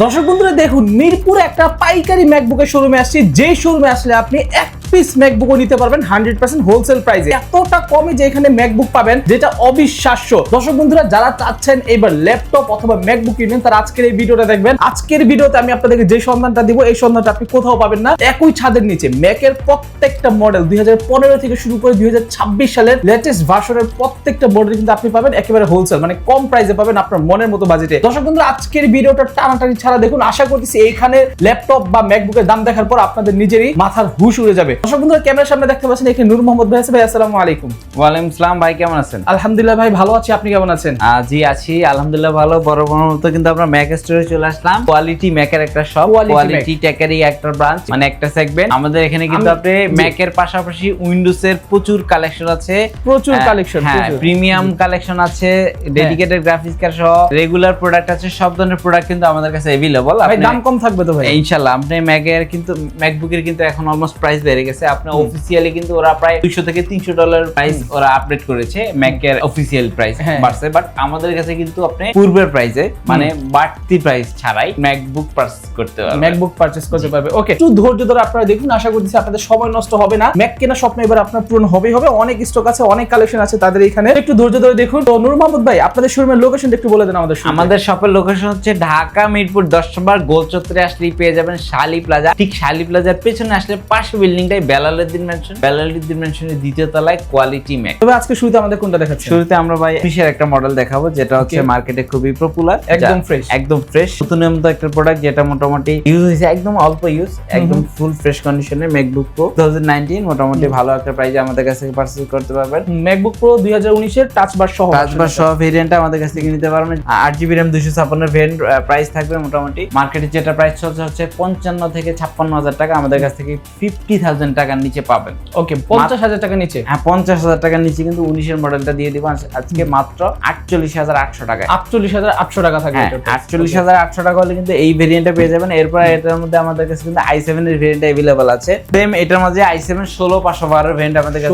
দর্শক বন্ধুরা দেখুন, মিরপুরে একটা পাইকারি ম্যাকবুকের শোরুমে আসছি, যে শোরুমে আসলে আপনি এক পিস ম্যাকবুকও নিতে পারবেন 100% হোলসেল প্রাইসে। এতটা কমে যে এখানে ম্যাকবুক পাবেন যেটা অবিশ্বাস্য। দর্শক বন্ধুরা যারা চাচ্ছেন এবার ল্যাপটপ অথবা ম্যাকবুক কিনবেন, তারা আজকের এই ভিডিওটা দেখবেন। আজকের ভিডিওতে আমি আপনাদেরকে যে সন্ধানটা দিব, এই সন্ধানটা আপনি কোথাও পাবেন না। একই ছাদের নিচে ম্যাকের প্রত্যেকটা মডেল 2015 থেকে শুরু করে 2026 সালের লেটেস্ট ভার্সনের প্রত্যেকটা মডেল কিন্তু আপনি পাবেন একেবারে হোলসেল, মানে কম প্রাইসে পাবেন আপনার মনের মতো বাজেটে। দর্শক বন্ধুরা আজকের ভিডিওটা টানাটানি ছাড়া দেখুন। আশা করতেছি এইখানে ল্যাপটপ বা ম্যাকবুকের দাম দেখার পর আপনাদের নিজেরই মাথার হুশ উড়ে যাবে। দর্শক বন্ধুরা ক্যামেরার সামনে দেখতে পাচ্ছেন এখানে নূর মোহাম্মদ ভাই আছে। ভাই আসসালামু আলাইকুম। ওয়ালাইকুম আসসালাম ভাই, কেমন আছেন? আলহামদুলিল্লাহ ভাই ভালো আছি, আপনি কেমন আছেন? জি আছি আলহামদুলিল্লাহ ভালো। বড় মতো কিন্তু আমরা ম্যাক স্টোরে চলে আসলাম। কোয়ালিটি ম্যাকের একটা শপ, কোয়ালিটি টেকেরই একটা ব্রাঞ্চ, মানে একটা সেগমেন্ট। আমাদের এখানে কিন্তু আপনি ম্যাকের পাশাপাশি উইন্ডোজ এর প্রচুর কালেকশন আছে, প্রচুর কালেকশন, হ্যাঁ প্রিমিয়াম কালেকশন আছে, ডেডিকেটেড গ্রাফিক্স কার্ড সহ রেগুলার প্রোডাক্ট আছে, সব ধরনের প্রোডাক্ট কিন্তু আমাদের কাছে अवेलेबल। ভাই দাম কম থাকবে তো ভাই? ইনশাআল্লাহ। আপনি ম্যাকের কিন্তু ম্যাকবুকের কিন্তু এখন অলমোস্ট প্রাইস বেড়ে গেছে। আপনি অফিশিয়ালি কিন্তু ওরা প্রায় $200 থেকে $300 প্রাইস ওরা আপডেট করেছে, ম্যাকের অফিশিয়াল প্রাইস বাড়ছে। বাট আমাদের কাছে কিন্তু আপনি পূর্বের প্রাইসে, মানে বাড়তি প্রাইস ছাড়াই ম্যাকবুক পারচেজ করতে পারবেন, ম্যাকবুক পারচেজ করতে পারবে। ওকে, একটু ধৈর্য ধরে আপনারা দেখুন। আশা করতেছি আপনাদের সময় নষ্ট হবে না। ম্যাক কেনা স্বপ্ন এবার আপনার পূরণ হবেই হবে। অনেক স্টক আছে, অনেক কালেকশন আছে তাদের এখানে। একটু ধৈর্য ধরে দেখুন। তো নূর মোহাম্মদ ভাই, আপনাদের শোরুমের লোকেশনটা একটু বলে দেন আমাদের। আমাদের শপের লোকেশন হচ্ছে ঢাকা মিরপুর 10 নম্বর গোল চত্বরে আসলেই পেয়ে যাবেন শালি প্লাজা। ঠিক শালি প্লাজার পেছনে আসলে পাশে বিল্ডিংটাই বেলালউদ্দিন মেনশন, বেলালউদ্দিন মেনশনের দ্বিতীয় তলায় কোয়ালিটি ম্যাক। তবে আজকে শুরুতে আমাদের কোনটা দেখাচ্ছেন? শুরুতে আমরা ভাই ফিশের একটা মডেল দেখাবো, যেটা হচ্ছে মার্কেটে খুবই পপুলার, একদম ফ্রেশ, একদম ফ্রেশ নতুনের মতো একটা প্রোডাক্ট, যেটা মোটামুটি ইউজ হয়েছে একদম অল্প ইউজ, একদম ফুল ফ্রেশ কন্ডিশনে। ম্যাকবুক প্রো 2019 মোটামুটি ভালো একটা প্রাইসে আমাদের কাছ থেকে পারচেজ করতে পারবেন। ম্যাকবুক প্রো 2019 এর টাচ বার সহ, ভেরিয়েন্টটা আমাদের কাছ থেকে নিতে পারবেন। 8GB RAM 256 ভেরিয়েন্ট প্রাইস থাকবে মোটামুটি। মার্কেটে যেটা প্রাইস চলছে হচ্ছে 55 থেকে 56,000 টাকা, আমাদের কাছ থেকে 50,000 টাকার নিচে পাবেন। ওকে, 50,000 টাকা নিচে? হ্যাঁ 50,000 টাকার নিচে কিন্তু 19 এর মডেলটা দিয়ে দিব আজকে মাত্র 48,800 টাকায়। 48,800 টাকা থাকবে। 48,800 টাকা হলে কিন্তু এই ভেরিয়েন্টটা পেয়ে যাবেন। এরপর এটার মধ্যে আমাদের কাছে কিন্তু i7 এর ভেরিয়েন্ট अवेलेबल আছে। সেম এটার মধ্যে i7 16512 এর ভেরিয়েন্ট আমাদের কাছে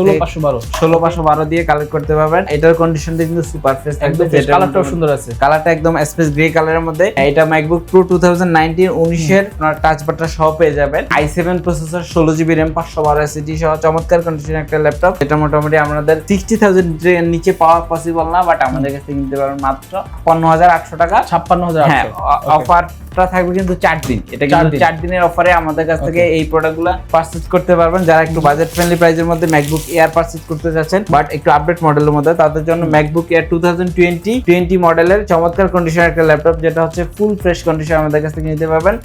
16512 দিয়ে কালেক্ট করতে পারবেন। এটার কন্ডিশনটা কিন্তু সুপার ফ্রেশ থাকবে, কালারটাও সুন্দর আছে, কালারটা একদম স্পেস গ্রে কালারের মধ্যে। এটা ম্যাকবুক প্রো 2019 এর টাচ বারটা সহ পেয়ে যাবেন। i7 processor, 16GB RAM, 512 SSD সহ চমৎকার কন্ডিশনের একটা ল্যাপটপ। এটা মোটামুটি আমাদের 60,000 এর নিচে পাওয়া পসিবল না, বাট আমাদের কাছে কিনতে পারবেন মাত্র 56,800 টাকা। 56,800। হ্যাঁ, অফারটা থাকবে কিন্তু 4 দিন। এটা কিন্তু 4 দিনের অফারে আমাদের কাছ থেকে এই প্রোডাক্টগুলো পারচেজ করতে পারবেন। যারা একটু বাজেট ফ্রেন্ডলি প্রাইসের মধ্যে ম্যাকবুক এয়ার পারচেজ করতে যাচ্ছেন, বাট একটু আপডেট মডেলের মধ্যে, তাদের জন্য ম্যাকবুক এয়ার 2020 মডেলের চমৎকার কন্ডিশনের একটা ল্যাপটপ, যেটা হচ্ছে ফুল ফ্রেশ কন্ডিশন, আমাদের কাছ থেকে নিতে পারবেন।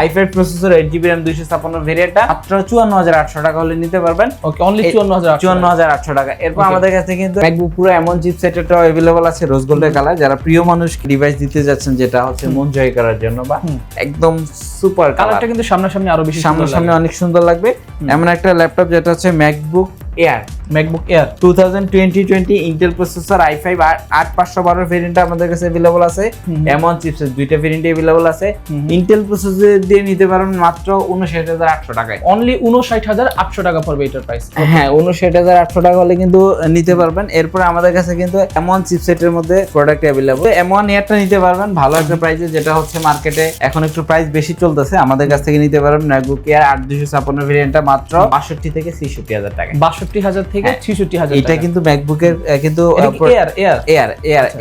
i5 প্রসেসর, 8GB RAM 256 ভেরিয়েন্টটা মাত্র 54,800 টাকা হলে নিতে পারবেন। ওকে, অনলি 54,800 টাকা। এরপর আমাদের কাছে কিন্তু ম্যাকবুক পুরো এমন চিপসেটটাও अवेलेबल আছে রোজ গোল্ডের কালার, যারা প্রিয় মানুষ ডিভাইস দিতে যাচ্ছেন, যেটা হচ্ছে মন জয় করার জন্য, বা একদম সুপার কালারটা কিন্তু সামনাসামনি আরো বেশি সামনাসামনি অনেক সুন্দর লাগবে। এমন একটা ল্যাপটপ যেটা হচ্ছে MacBook air, MacBook air 2020 Intel processor, i5 8512 variant আমাদের কাছে अवेलेबल আছে। এমন চিপসেট দুইটা ভেরিয়েন্ট अवेलेबल আছে। ইন্টেল প্রসেসর দিয়ে নিতে পারবেন মাত্র 59,800 টাকায়। অনলি 59,800 টাকা পড়বে এটার প্রাইস। হ্যাঁ 59,800 টাকা হলে কিন্তু নিতে পারবেন। এরপর আমাদের কাছে কিন্তু এমন চিপসেটের মধ্যে প্রোডাক্ট अवेलेबल। এমন এয়ারটা নিতে পারবেন ভালো একটা প্রাইসে, যেটা হচ্ছে মার্কেটে এখন একটু প্রাইস বেশি চলতেছে। আমাদের কাছ থেকে নিতে পারবেন ম্যাকবুক এয়ার 8256 ভেরিয়েন্টটা মাত্র 62 থেকে 66,000 টাকা। 62,000 থেকে 66,000। এটা কিন্তু ম্যাকবুকের কিন্তু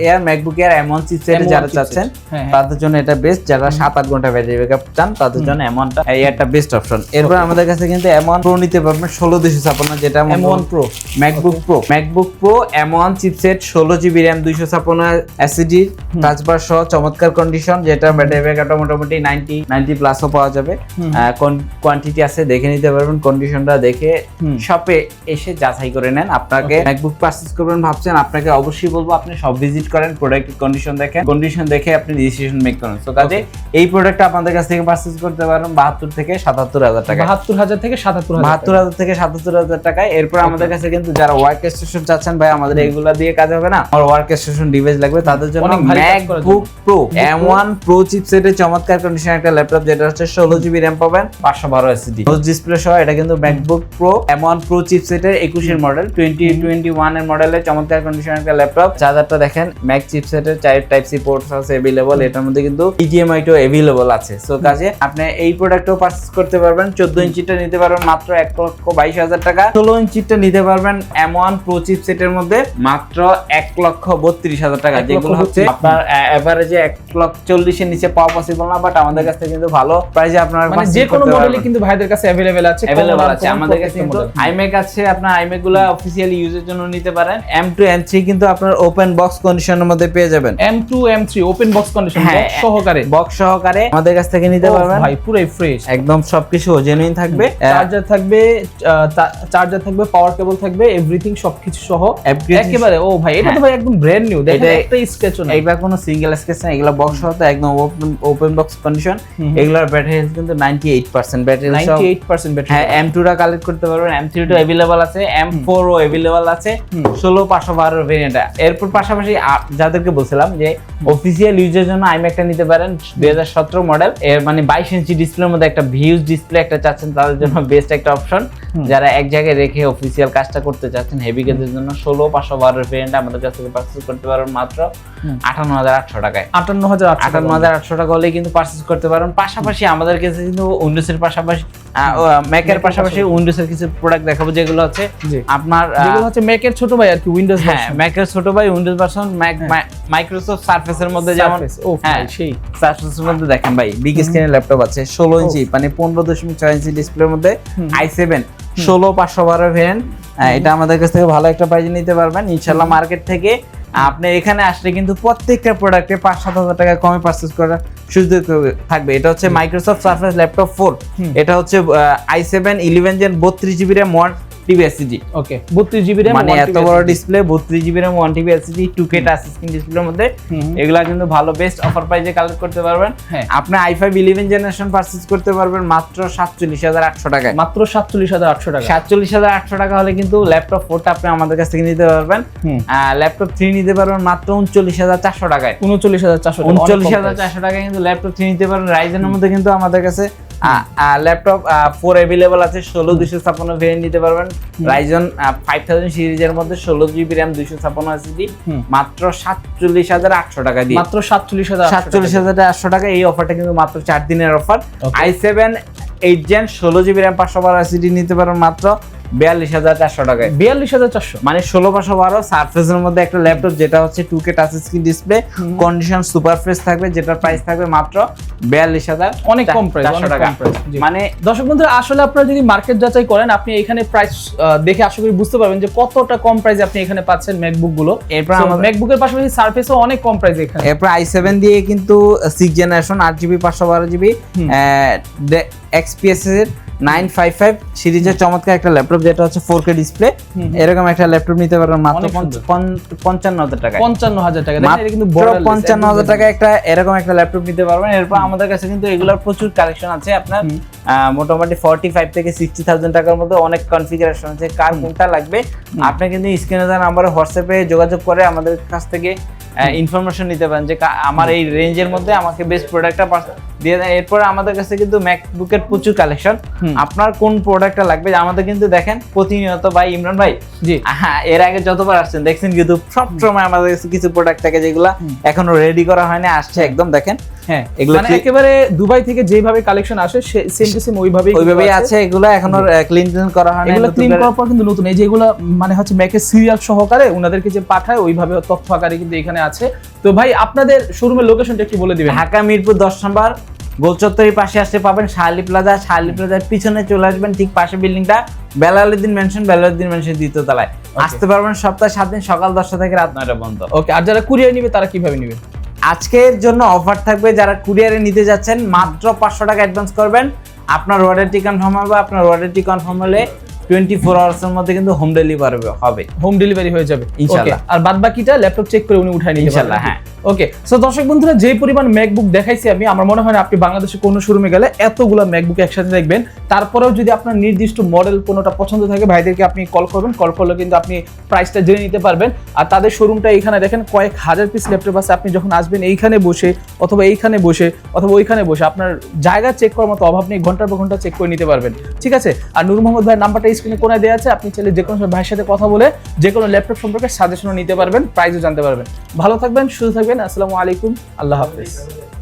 এয়ার ম্যাকবুক এয়ার এমন চিপসেট যারা চাচ্ছেন তাদের জন্য এটা বেস্ট। যারা 7-8 ঘন্টা ব্যাটারি ব্যাকআপ চান তাদের জন্য এমনটা এয়ারটা বেস্ট অপশন। এরপর আমাদের কাছে কিন্তু এমন প্রো নিতে পারবেন 16256, যেটা M1 Pro MacBook Pro M1 chipset, 16GB RAM 256 SSD touch বার সহ চমৎকার কন্ডিশন, যেটা ব্যাটারি ব্যাকআপটা মোটামুটি 90 প্লাসও পাওয়া যাবে। কোয়ান্টিটি আছে, দেখে নিতে পারবেন। কন্ডিশনটা দেখে শপে এসে যাচাই করে নেন। আপনাকে ম্যাকবুক পারচেজ করবেন ভাবছেন, আপনাকে অবশ্যই বলবো আপনি সব ভিজিট করেন, প্রোডাক্টের কন্ডিশন দেখে আপনি ডিসিশন মেক করেন। সো কাজে এই প্রোডাক্টটা আপনাদের কাছ থেকে পারচেজ করতে পারেন 72 থেকে 77,000 টাকা। 72,000 থেকে 77,000 টাকায়। এরপর আমাদের কাছে কিন্তু যারা ওয়ার্ক স্টেশন চাচ্ছেন, ভাই আমাদের এগুলা দিয়ে কাজ হবে না, আমার ওয়ার্ক স্টেশন ডিভাইস লাগবে, তাদের জন্য ম্যাকবুক প্রো M1 Pro চিপসেটের চমৎকার কন্ডিশনের একটা ল্যাপটপ, যেটা হচ্ছে 16GB RAM পাবেন, 512 SSD নোজ ডিসপ্লে সহ। এটা কিন্তু MacBook Pro M1 Pro chipset চিপসেটের 21 এর মডেল 2021 এর মডেলের চমৎকার কন্ডিশনের একটা ল্যাপটপ। চার্জারটা দেখেন ম্যাক চিপসেটের 4 টাইপ সি পোর্টস আছে अवेलेबल, এটার মধ্যে কিন্তু HDMI টো अवेलेबल আছে। সো কাজে আপনি এই প্রোডাক্টও পারচেজ করতে পারবেন। 14 ইঞ্চিটা নিতে পারবেন মাত্র 1,22,000 টাকা। 16 ইঞ্চিটা নিতে পারবেন M1 Pro চিপসেটের মধ্যে মাত্র 1,32,000 টাকা, যেগুলো হচ্ছে আপনার এভারেজে 1,40,000 এর নিচে পাওয়া পসিবল না, বাট আমাদের কাছে কিন্তু ভালো প্রাইসে আপনারা মানে যে কোনো মডেলই কিন্তু ভাইদের কাছে अवेलेबल আছে। আমাদের কাছে কিন্তু iMac আছে, আপনার iMac গুলো অফিশিয়ালি ইউজের জন্য নিতে পারেন। M2 M3 কিন্তু আপনার ওপেন বক্স কন্ডিশনের মধ্যে পেয়ে যাবেন। M2 M3 open box condition, box সহকারে আমাদের কাছ থেকে নিতে পারবেন ভাই, পুরো ফ্রেশ একদম, সবকিছু জেনুইন থাকবে। চার্জার থাকবে, পাওয়ার কেবল থাকবে, এভরিথিং সবকিছু সহ একেবারে। ও ভাই এটা তো ভাই একদম ব্র্যান্ড নিউ, দেখেন একটা স্কেচও না, এইবার কোনো সিঙ্গেল স্কেচ না, এগুলা বক্স সহ তো একদম ওপেন বক্স কন্ডিশন। এগুলার ব্যাটারি হেলথ কিন্তু 98% ব্যাটারি, 98% ব্যাটারি। হ্যাঁ, M2 টা কালেক্ট করতে পারবেন, M3 টা अवेलेबल আছে, M4 ও अवेलेबल আছে, 16,512 ভেরিয়েন্ট। এরপর পাশাপাশি যাদেরকে বলছিলাম যে অফিশিয়াল ইউজের জন্য iMac টা নিতে পারেন 2017 মডেল, এর মানে 22 ইঞ্চি ডিসপ্লের মধ্যে একটা ভিউজ ডিসপ্লে একটা চাচ্ছেন, তাদের জন্য বেস্ট একটা অপশন। যারা এক জায়গায় রেখে অফিশিয়াল কাজটা করতে চাচ্ছেন হেভি কাজের জন্য 16,512 ভেরিয়েন্ট আমাদের কাছ থেকে পারচেজ করতে পারবেন মাত্র 58,800 টাকায়। 58,800 টাকা হলে কিন্তু পারচেজ করতে পারেন। পাশাপাশি আমাদের কাছে কিন্তু উইন্ডোজের পাশাপাশি ম্যাকের পাশাপাশি উইন্ডোজের কিছু প্রোডাক্ট দেখাবো, যেগুলো হচ্ছে আপনার যেগুলো হচ্ছে ম্যাকের ছোট ভাই আর কি, উইন্ডোজ। হ্যাঁ, ম্যাকের ছোট ভাই উইন্ডোজ ভার্সন, মাইক্রোসফট সারফেসের মধ্যে যেমন সেই সারফেসের মধ্যে দেখেন ভাই বিগ স্ক্রিনের ল্যাপটপ আছে 16 ইঞ্চি, মানে 15.6 ইঞ্চি ডিসপ্লের মধ্যে i7 16,512 ভেরিয়েন্ট। এটা আমাদের কাছ থেকে ভালো একটা প্রাইসে নিতে পারবেন ইনশাআল্লাহ। মার্কেট থেকে আপনি এখানে আসলে কিন্তু প্রত্যেকটা প্রোডাক্টে 5-7 টাকা কমে পারচেজ করার সুযোগ থাকবে। এটা হচ্ছে মাইক্রোসফট সারফেস ল্যাপটপ 4, এটা হচ্ছে i7 11 gen 32GB RAM 1TB SSD। Okay, 32GB RAM, মানে এত বড় display, 32GB RAM 1TB SSD 2K touch screen ডিসপ্লের মধ্যে, এগুলা কিন্তু ভালো বেস্ট অফার প্রাইসে কালেক্ট করতে পারবেন। আপনি i5 11 জেনারেশন পারচেজ করতে পারবেন মাত্র 47,800 টাকায়। মাত্র 47,800 টাকা। 47,800 টাকা হলে কিন্তু ল্যাপটপ 4টা আপনি আমাদের কাছ থেকে নিতে পারবেন। ল্যাপটপ 3 নিতে পারবেন মাত্র 39,400 টাকায়। 39,400 টাকায় কিন্তু ল্যাপটপ 3 নিতে পারবেন। রাইজেনের মধ্যে কিন্তু আমাদের কাছে ল্যাপটপ 4 अवेलेबल আছে, 16,256 ভেরিয়েন্ট নিতে পারবেন। রাইজন 5000 সিরিজের মধ্যে 16GB RAM 256 SSD মাত্র 47,800 টাকা দিয়ে। মাত্র 47,800 টাকা। এই অফারটা কিন্তু মাত্র 4 দিনের offer. i7 8 gen 16GB RAM 512 SSD নিতে পারবেন মাত্র 42,400 টাকায়। 42,400 মানে 16,512 সারফেসের মধ্যে একটা ল্যাপটপ, যেটা হচ্ছে 2K touch screen display, condition super fresh থাকবে, যেটার প্রাইস থাকবে মাত্র 42,000। অনেক কম প্রাইস, অনেক কম প্রাইস। মানে দর্শক বন্ধুরা, আসলে আপনারা যদি মার্কেট যাচাই করেন, আপনি এখানে প্রাইস দেখে আশা করি বুঝতে পারবেন যে কতটা কম প্রাইসে আপনি এখানে পাচ্ছেন ম্যাকবুক গুলো। এরপর ম্যাকবুকের পাশাপাশি সারফেসও অনেক কম প্রাইসে এখানে। এরপর i7 দিয়ে কিন্তু 6 জেনারেশন 8GB 512GB XPS এর 955 সিরিজের চমৎকার একটা ল্যাপটপ, যেটা হচ্ছে 4K ডিসপ্লে, এরকম একটা ল্যাপটপ নিতে পারবেন মাত্র 55,000 টাকা। 55,000 টাকা, এটা কিন্তু বড় 55,000 টাকা একটা এরকম একটা ল্যাপটপ নিতে পারবেন। এরপর আমাদের কাছে কিন্তু এগুলোর প্রচুর কালেকশন আছে, আপনার মোটামুটি 45 থেকে 60,000 টাকার মধ্যে অনেক কনফিগারেশন আছে। কার কোনটা লাগবে আপনি কিন্তু স্ক্রিনে দেওয়া নম্বরে হোয়াটসঅ্যাপে যোগাযোগ করে আমাদের কাছ থেকে ইনফরমেশন নিতে পারেন যে আমার এই রেঞ্জের মধ্যে আমাকে বেস্ট প্রোডাক্টটা দিয়ে দেন। এরপর আমাদের কাছে কিন্তু ম্যাকবুকের প্রচুর কালেকশন, আপনার কোন প্রোডাক্টটা লাগবে আমাদের কিন্তু দেখেন প্রতিনিয়ত ভাই ইমরান ভাই, জি হ্যাঁ, এর আগে যতবার আসছেন দেখছেন কিন্তু সবসময় আমাদের কাছে কিছু প্রোডাক্ট থাকে যেগুলো এখনো রেডি করা হয়নি, আসছে একদম দেখেন। হ্যাঁ, মানে একেবারে দুবাই থেকে যেভাবে কালেকশন আসে সেম টু সেম ওইভাবেই আছে। এগুলো এখনো ক্লিন করা হয়নি, এগুলো ক্লিন করার পর কিন্তু নতুন, এই যেগুলো মানে হচ্ছে ম্যাকের সিরিয়াল সহকারে ওনাদেরকে যে পাঠায় ওইভাবে তথ্য আকারে কিন্তু এখানে আছে। তো ভাই আপনাদের শোরুমের লোকেশনটা একটু বলে দিবেন। ঢাকা মিরপুর 10 নম্বর গোলচত্বরের পাশে আসতে পাবেন শার্লি প্লাজা, শার্লি প্লাজার পিছনে চলে আসবেন, ঠিক পাশে বিল্ডিংটা বেলালউদ্দিন মেনশন, বেলালউদ্দিন মেনশন দ্বিতীয় তলায়। আসতে পারবেন সপ্তাহে 7 দিন, সকাল 10টা থেকে রাত 9টা পর্যন্ত। ওকে, আর যারা কুরিয়ার নিবে তারা কিভাবে নিবে? আজকের জন্য অফার থাকবে, যারা কুরিয়ারে নিতে যাচ্ছেন মাত্র 500 টাকা অ্যাডভান্স করবেন, আপনার অর্ডারটি কনফার্ম হবে। আপনার অর্ডারটি কনফার্ম হলে 24 আওয়ার্স এর মধ্যে কিন্তু হোম ডেলিভারি হবে, হোম ডেলিভারি হয়ে যাবে ইনশাআল্লাহ। আর বাদ বাকিটা ল্যাপটপ চেক করে উনি উঠায় নিয়ে ইনশাআল্লাহ। হ্যাঁ, ওকে, সো দর্শক বন্ধুরা, যে পরিমাণ ম্যাকবুক দেখাইছি আমি, আমার মনে হয় না আপনি বাংলাদেশে কোনো শোরুমে গেলে এতগুলো ম্যাকবুক একসাথে দেখবেন। তারপরেও যদি আপনার নির্দিষ্ট মডেল কোনোটা পছন্দ থাকে, ভাইদেরকে আপনি কল করবেন, কল করলে কিন্তু আপনি প্রাইসটা জেনে নিতে পারবেন। আর তাদের শোরুমটা এখানে দেখেন, কয়েক হাজার পিস ল্যাপটপ আছে। আপনি যখন আসবেন এইখানে বসে অথবা এইখানে বসে অথবা ওইখানে বসে আপনার জায়গা চেক করার মতো অভাব নেই, ঘন্টার পর ঘন্টা চেক করে নিতে পারবেন। ঠিক আছে, আর নূর মোহাম্মদ ভাইয়ের নাম্বারটা স্ক্রিনে কোনায় দেওয়া আছে, আপনি চাইলে যে কোনো সময় ভাইয়ের সাথে কথা বলে যে কোনো ল্যাপটপ সম্পর্কে সাজেশনও নিতে পারবেন, প্রাইসও জানতে পারবেন। ভালো থাকবেন, সুস্থ থাকবেন। আসসালামু আলাইকুম, আল্লাহ হাফেজ।